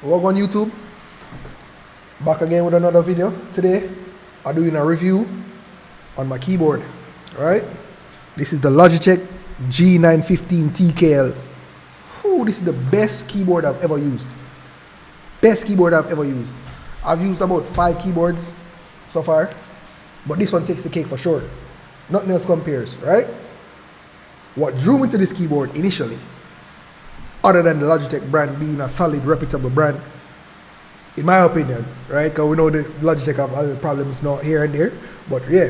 Welcome on YouTube. Back again with another video. Today, I'm doing a review on my keyboard. Alright? This is the Logitech G915 TKL. Whew, this is the best keyboard I've ever used. Best keyboard I've ever used. I've used about 5 keyboards so far, but this one takes the cake for sure. Nothing else compares, right? What drew me to this keyboard initially, other than the Logitech brand being a solid, reputable brand, in my opinion, right? Because we know the Logitech have other problems now here and there, but yeah,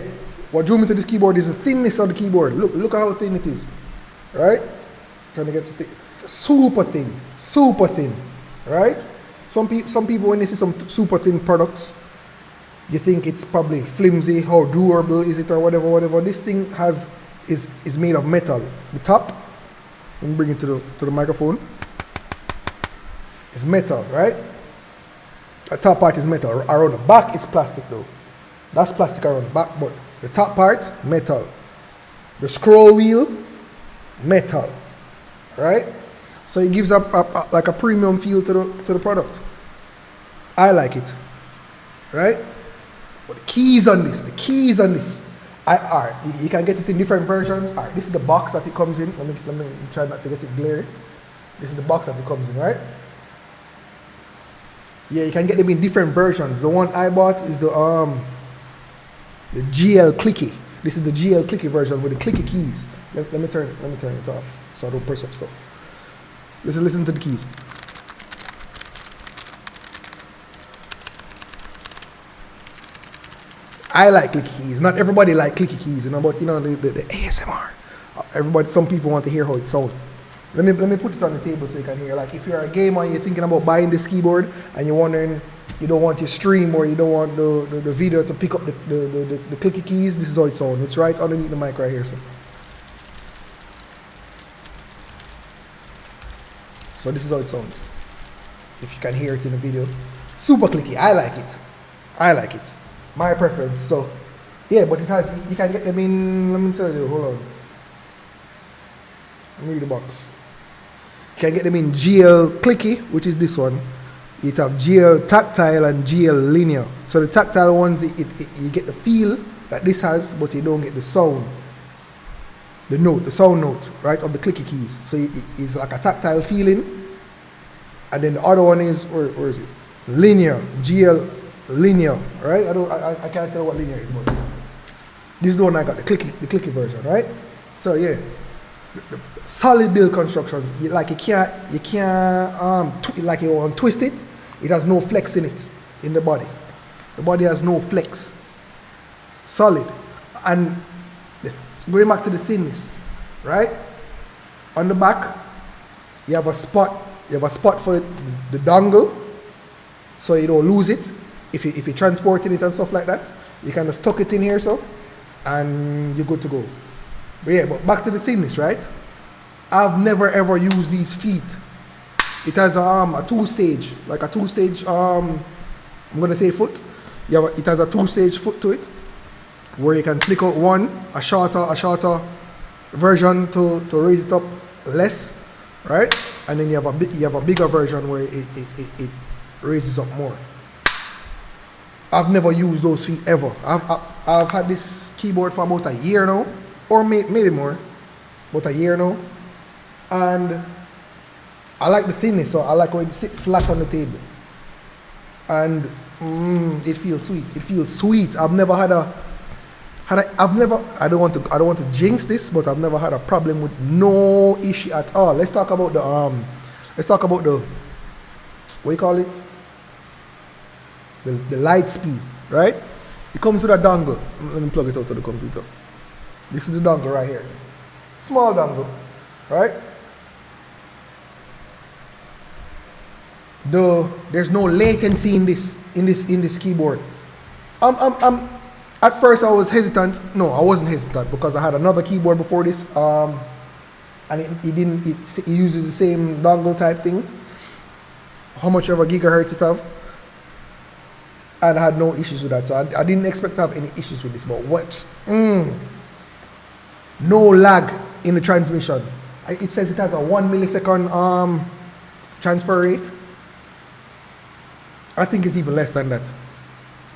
what drew me to this keyboard is the thinness of the keyboard. Look at how thin it is, right? Trying to get to super thin, right? Some people when they see some super thin products, you think it's probably flimsy. How durable is it or whatever? This thing is made of metal. The top, let me bring it to the microphone. It's metal, right? The top part is metal. Around the back it's plastic though. That's plastic around the back, but the top part, metal. The scroll wheel, metal, right? So it gives like a premium feel to the product. I like it, right? But the keys on this, you can get it in different versions. All right, this is the box that it comes in. Let me try not to get it glary. This is the box that it comes in, right? Yeah, you can get them in different versions. The one I bought is the GL Clicky. This is the GL Clicky version with the clicky keys. Let me turn it off so I don't press up stuff. Listen to the keys. I like clicky keys. Not everybody like clicky keys, you know, but you know the ASMR. Some people want to hear how it sounds. Let me put it on the table so you can hear. Like if you're a gamer and you're thinking about buying this keyboard and you're wondering, you don't want your stream or you don't want the video to pick up the clicky keys, this is how it sounds. It's right underneath the mic right here. So this is how it sounds. If you can hear it in the video. Super clicky. I like it. My preference. So yeah, but it has, you can get them in, let me tell you, hold on. Let me read the box. You can get them in GL Clicky, which is this one. You have GL Tactile and GL Linear. So the tactile ones, you get the feel that this has, but you don't get the sound. The sound note, right, of the clicky keys. So it's like a tactile feeling. And then the other one is, where is it? Linear, GL Linear, right? I can't tell what linear is, but this is the one I got, the clicky version, right? So yeah, the solid build constructions. You can't like you want to twist it. It has no flex in it, in the body. The body has no flex. Solid. And going back to the thinness, right? On the back, you have a spot for the dongle, so you don't lose it. If you're transporting it and stuff like that, you can just tuck it in here so, and you're good to go. But yeah, but back to the thinness, right? I've never ever used these feet. It has a two-stage, I'm gonna say foot. Yeah, it has a two-stage foot to it, where you can flick out a shorter version to raise it up less, right? And then you have a bigger version where it raises up more. I've never used those feet ever. I've had this keyboard for about a year now, or maybe more, but a year now, and I like the thinness, so I like how it sits flat on the table, and it feels sweet. It feels sweet. I don't want to jinx this, but I've never had a problem with no issue at all. Let's talk about the what you call it? The light speed, right? It comes with a dongle. Let me plug it out to the computer. This is the dongle right here. Small dongle, right? There's no latency in this keyboard. At first I was hesitant. No, I wasn't hesitant because I had another keyboard before this, and it uses the same dongle type thing. How much of a gigahertz it have? And I had no issues with that, so I didn't expect to have any issues with this. But what? No lag in the transmission. It says it has a 1 millisecond transfer rate. I think it's even less than that.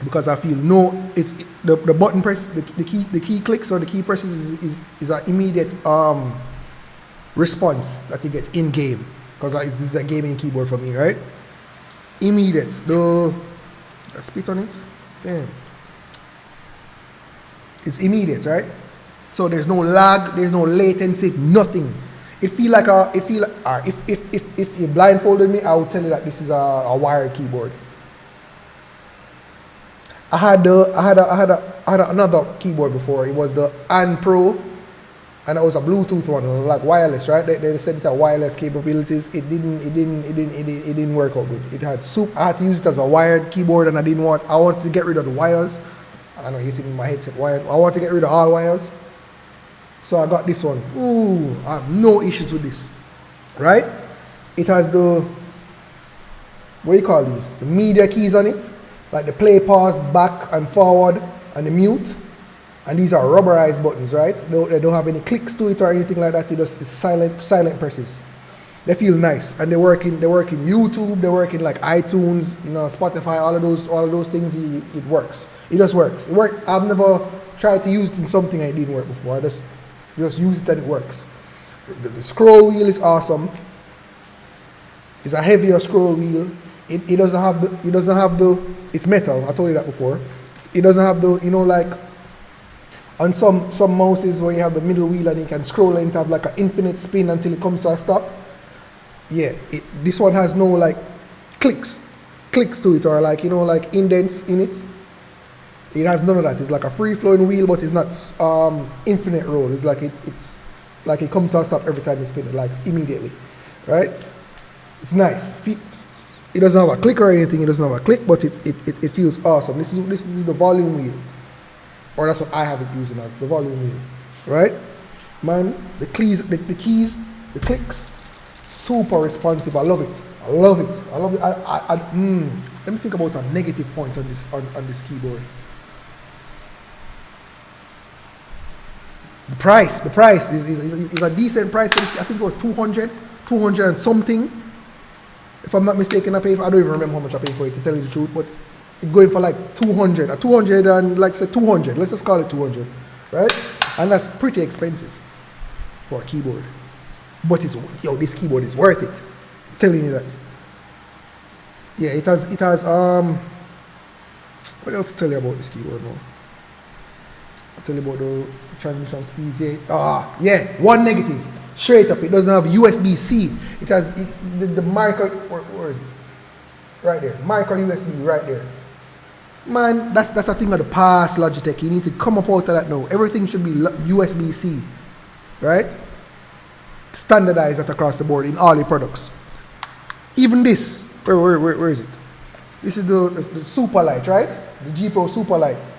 Because I feel the button press, the key clicks or the key presses is an immediate response that you get in game. Because this is a gaming keyboard for me, right? Immediate. I spit on it. Damn. It's immediate, right? So there's no lag, there's no latency, nothing. If you blindfolded me, I would tell you that this is a wired keyboard. I had another keyboard before. It was the Pro, and it was a Bluetooth one, like wireless, right? They said it had wireless capabilities. It didn't work out good. I had to use it as a wired keyboard, and I wanted to get rid of the wires. I know you see my headset wired. I want to get rid of all wires. So I got this one. Ooh, I have no issues with this. Right? It has the, what do you call these? The media keys on it. Like the play, pause, back and forward, and the mute. And these are rubberized buttons, right? They don't have any clicks to it or anything like that. It's silent presses. They feel nice. And they work in YouTube, they work in like iTunes, Spotify, all of those things. It works. It just works. I've never tried to use it in something and it didn't work before. I just use it and it works. The scroll wheel is awesome. It's a heavier scroll wheel. It doesn't have the it's metal. I told you that before. It doesn't have the, like on some mouses where you have the middle wheel and you can scroll and have like an infinite spin until it comes to a stop. Yeah, this one has no like clicks to it or like like indents in it. It has none of that. It's like a free flowing wheel, but it's not infinite roll. It's like it comes to a stop every time you spin it, like immediately, right? It's nice. It doesn't have a click or anything. It doesn't have a click, but it feels awesome. This is the volume wheel, or that's what I have it using as the volume wheel, right? Man, the keys, the clicks, super responsive. I love it. Let me think about a negative point on this keyboard. The price is a decent price. I think it was 200 and something. If I'm not mistaken, I don't even remember how much I paid for it, to tell you the truth, but it's going for like 200 and like say 200. Let's just call it 200, right? And that's pretty expensive for a keyboard. But this keyboard is worth it. I'm telling you that. Yeah, it has what else to tell you about this keyboard now? I'll tell you about the transmission speeds. Yeah, one negative. Straight up, it doesn't have USB-C. It has the micro, where is it? Right there, micro USB right there. Man, that's a thing of the past, Logitech. You need to come up out of that now. Everything should be USB-C, right? Standardize that across the board in all your products. Even this, where is it? This is the Super Light, right? The G Pro Super Light.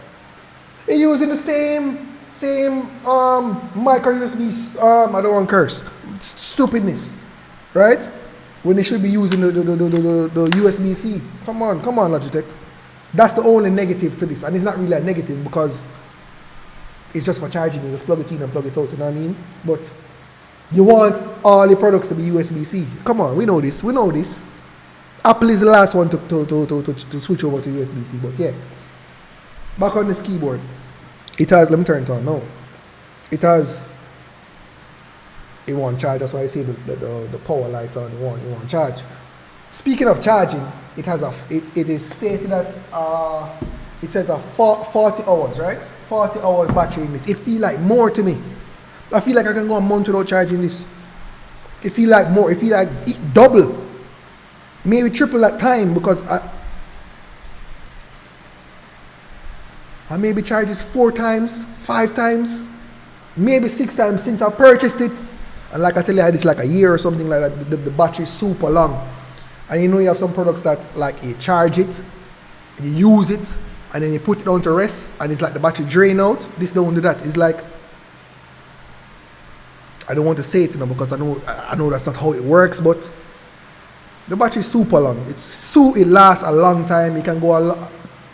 They're using the same micro USB. I don't want to curse. Stupidness, right? When they should be using the USB-C. Come on, Logitech. That's the only negative to this, and it's not really a negative because it's just for charging. You just plug it in and plug it out. You know what I mean? But you want all your products to be USB-C. Come on, we know this. Apple is the last one to switch over to USB-C. But yeah, back on this keyboard. It has, let me turn it on now. It won't charge, that's why I see the power light on, it won't charge. Speaking of charging, it is stated that it says 40 hours, right? 40 hours battery in this. It feels like more to me. I feel like I can go a month without charging this. It feels like more, it feels like double. Maybe triple that time because I maybe charge this 4 times, 5 times, maybe 6 times since I purchased it. And like I tell you, I had this like a year or something like that. The battery is super long. And you have some products that like you charge it, you use it, and then you put it on to rest, and it's like the battery drain out. This don't do that. It's like, I don't want to say it because I know that's not how it works, but the battery is super long. It lasts a long time. You can go a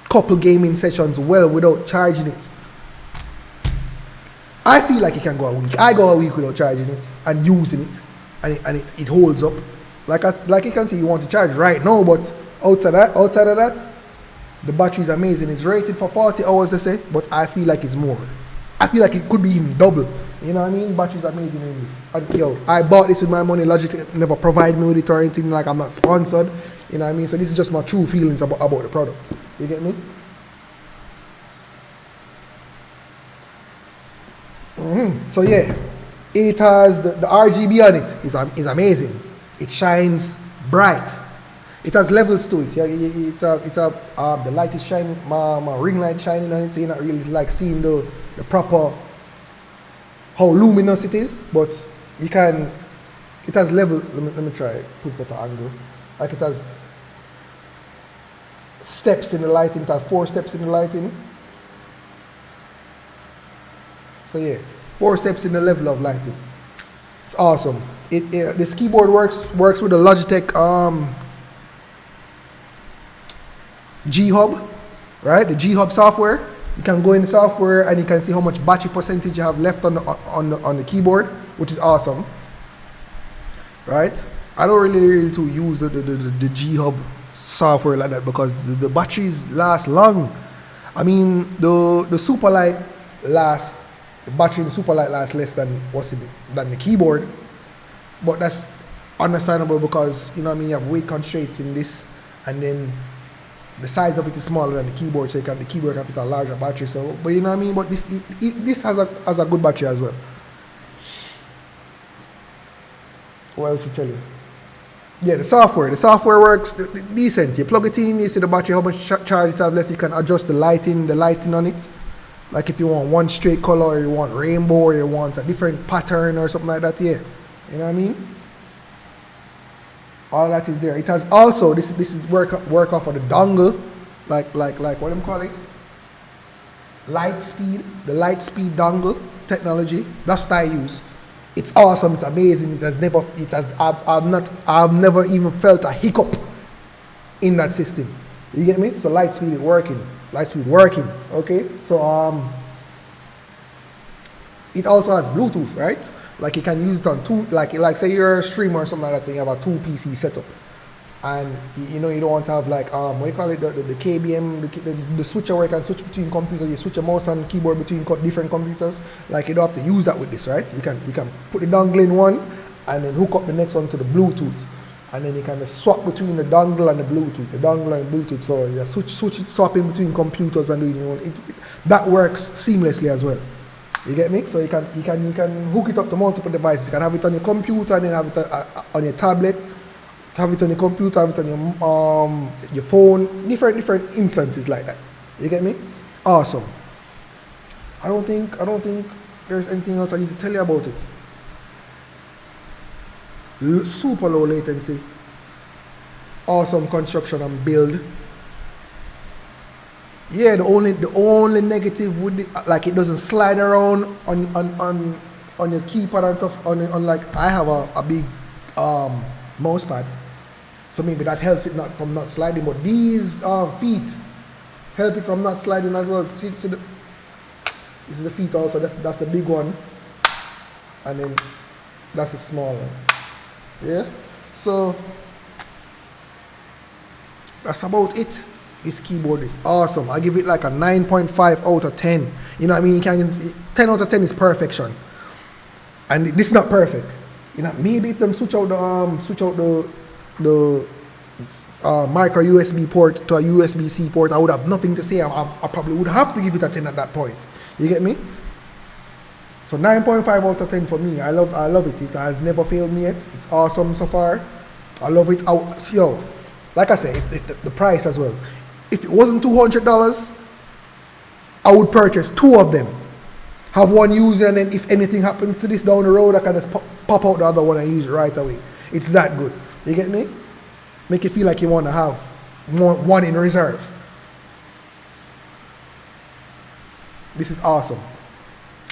couple gaming sessions well without charging it. I feel like it can go a week. I go a week without charging it and using it, and it holds up. Like you can see, you want to charge right now, but outside of that, the battery is amazing. It's rated for 40 hours, they say, but I feel like it's more. I feel like it could be even double. You know what I mean? Battery's amazing in this. And yo, I bought this with my money. Logitech never provide me with it or anything. Like, I'm not sponsored. You know what I mean? So this is just my true feelings about the product. You get me? So yeah, it has the RGB on it is amazing. It shines bright. It has levels to it. Yeah, the light is shining. My ring light shining on it, so you're not really like seeing the proper how luminous it is. But you can. It has level. Let me try put that angle. Like it has steps in the lighting. It has 4 steps in the lighting. So yeah, 4 steps in the level of lighting. It's awesome. This keyboard works with the Logitech G Hub, right? The G Hub software. You can go in the software and you can see how much battery percentage you have left on the keyboard, which is awesome, right? I don't really to use the G Hub software like that because the batteries last long. I mean, the Superlight lasts. The battery in the Superlight lasts less than the keyboard, but that's understandable because you know what I mean. You have weight constraints in this, and then the size of it is smaller than the keyboard, so the keyboard can fit a larger battery. So, but you know what I mean. But this has a good battery as well. What else to tell you? Yeah, the software works decent. You plug it in, you see the battery, how much charge it have left. You can adjust the lighting on it. Like if you want one straight color, or you want rainbow, or you want a different pattern or something like that, yeah. You know what I mean? All that is there. It has also this is work off of the dongle, like what do you call it? Lightspeed, the Lightspeed dongle technology. That's what I use. It's awesome. It's amazing. I've never even felt a hiccup in that system. You get me? So Lightspeed is working. Lightspeed working, okay? So it also has Bluetooth, right? Like you can use it on two, like say you're a streamer or something like that, you have a 2 PC setup, and you know you don't want to have like what you call it, the KBM, the switcher where you can switch between computers, you switch a mouse and keyboard between different computers. Like you don't have to use that with this, right? You can put the dongle in one and then hook up the next one to the Bluetooth. And then you can swap between the dongle and the Bluetooth, So you swapping between computers and doing it. That works seamlessly as well. You get me? So you can hook it up to multiple devices. You can have it on your computer and then have it on your tablet. Have it on your computer, have it on your phone. Different instances like that. You get me? Awesome. I don't think there's anything else I need to tell you about it. Super low latency, awesome construction and build. Yeah, the only negative would be like it doesn't slide around on your keypad and stuff. On like I have a big mouse pad, so maybe that helps it from not sliding. But these feet help it from not sliding as well. See this is the feet also. That's the big one, and then that's the small one. Yeah, so that's about it. This keyboard is awesome. I give it like a 9.5 out of 10. You know what I mean? 10 out of 10 is perfection, and this is not perfect. You know, maybe if them switch out the micro USB port to a USB-C port, I would have nothing to say. I probably would have to give it a 10 at that point. You get me? So 9.5 out of 10 for me. I love it. It has never failed me yet. It's awesome so far. I love it. Yo, like I said, if the price as well. If it wasn't $200, I would purchase 2 of them. Have one used, and then if anything happens to this down the road, I can just pop out the other one and use it right away. It's that good. You get me? Make you feel like you want to have one in reserve. This is awesome.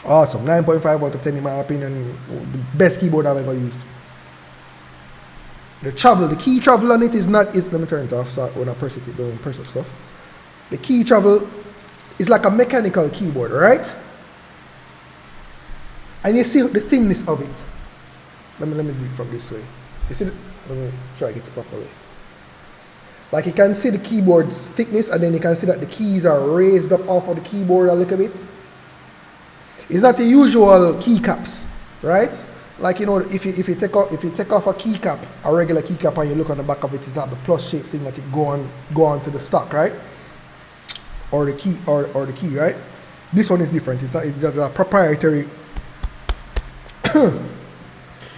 Awesome. 9.5 out of 10 in my opinion. The best keyboard I've ever used. The key travel on it is not, let me turn it off so when I press it, it don't press up stuff. The key travel is like a mechanical keyboard, right? And you see the thinness of it. Let me do it from this way. You see let me try to get it properly. Like you can see the keyboard's thickness, and then you can see that the keys are raised up off of the keyboard a little bit. It's not the usual keycaps, right? Like, you know, if you take off a keycap, a regular keycap, and you look on the back of it, it's not the plus shape thing that it go on to the stock, right? Or the key, or the key, right? This one is different. It's just a proprietary.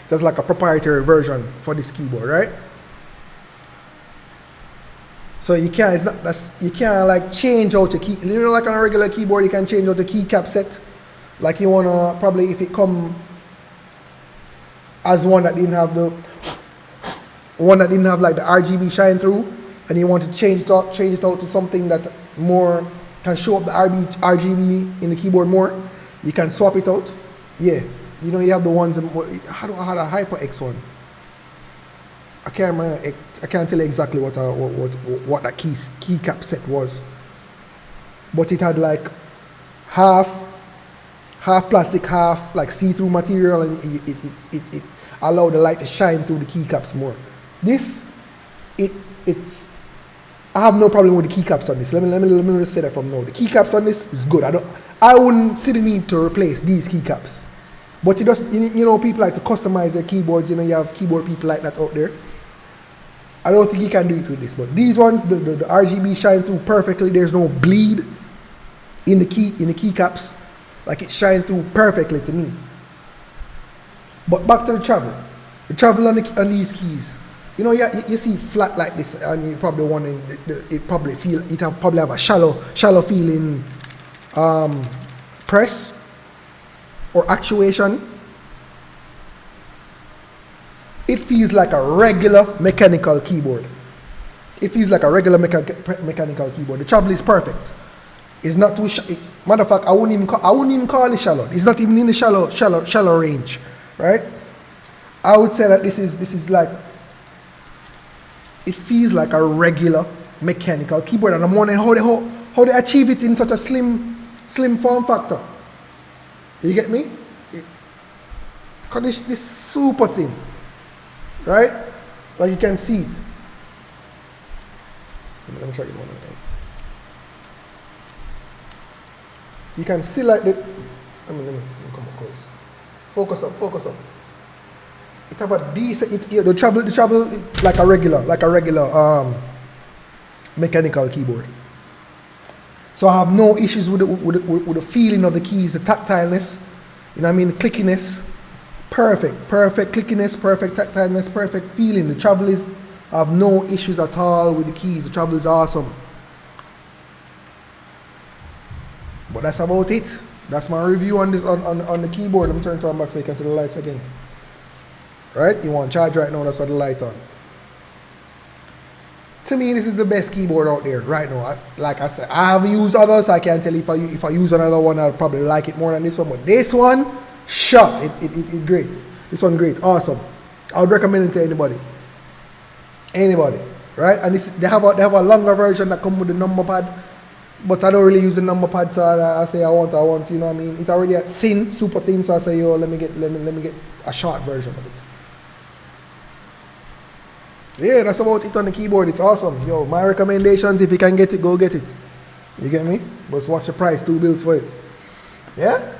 There's like a proprietary version for this keyboard, right? So you can't like change out the key. You know, like on a regular keyboard, you can change out the keycap set. Like you wanna probably, if it come as one that didn't have like the RGB shine through, and you want to change it out to something that more can show up the RGB in the keyboard more, you can swap it out. Yeah, you know, you have the ones. How do I had a HyperX one? I can't remember. I can't tell you exactly what that keycap set was, but it had like half plastic, half like see-through material, and it allowed the light to shine through the keycaps more. It's I have no problem with the keycaps on this. Let me just say that from now. The keycaps on this is good. I wouldn't see the need to replace these keycaps. But you know, people like to customize their keyboards. You know, you have keyboard people like that out there. I don't think you can do it with this. But these ones, the RGB shine through perfectly. There's no bleed in the keycaps. Like it shine through perfectly to me. But back to the travel. The travel on these keys. You know, you see flat like this, and you probably want it probably have a shallow feeling press or actuation. It feels like a regular mechanical keyboard. It feels like a regular mechanical keyboard. The travel is perfect. It's not too matter of fact, I wouldn't even call it shallow. It's not even in the shallow range, right? I would say that this is like, it feels like a regular mechanical keyboard, and I'm wondering how they achieve it in such a slim form factor. You get me? Because this super thin, right? Like you can see it. Let me try it one more time. You can see like the. Let me come up close. Focus up. It have a decent. The travel like a regular mechanical keyboard. So I have no issues with the feeling of the keys, the tactileness. You know what I mean? The clickiness, perfect clickiness, perfect tactileness, perfect feeling. The travel is. I have no issues at all with the keys. The travel is awesome. But that's about it. That's my review on this on the keyboard. Let me turn it on back so you can see the lights again. Right? You want charge right now, that's what the light on. To me, this is the best keyboard out there right now. Like I said, I haven't used others, so I can't tell you if I use another one, I'll probably like it more than this one. But this one, shot. It great. This one great. Awesome. I would recommend it to anybody. Anybody. Right? And they have a longer version that comes with the number pad. But I don't really use the number pad, so I say I want, you know what I mean? It's already thin, super thin, so I say, yo, let me get a short version of it. Yeah, that's about it on the keyboard. It's awesome. Yo, my recommendations, if you can get it, go get it. You get me? But watch the price, $2 for it. Yeah?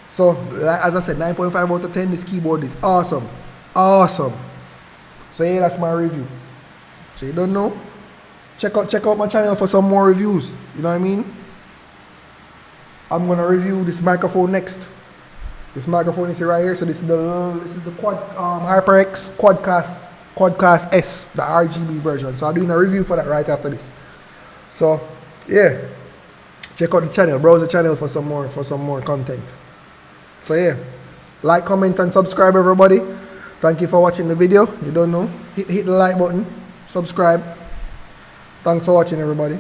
So, as I said, 9.5 out of 10, this keyboard is awesome. Awesome. So yeah, that's my review. So you don't know? Check out my channel for some more reviews. You know what I mean? I'm gonna review this microphone next. This microphone is right here. So this is the Quad HyperX Quadcast S, the RGB version. So I'm doing a review for that right after this. So yeah, check out the channel. Browse the channel for some more content. So yeah, like, comment, and subscribe, everybody. Thank you for watching the video. You don't know, hit the like button, subscribe. Thanks for watching, everybody.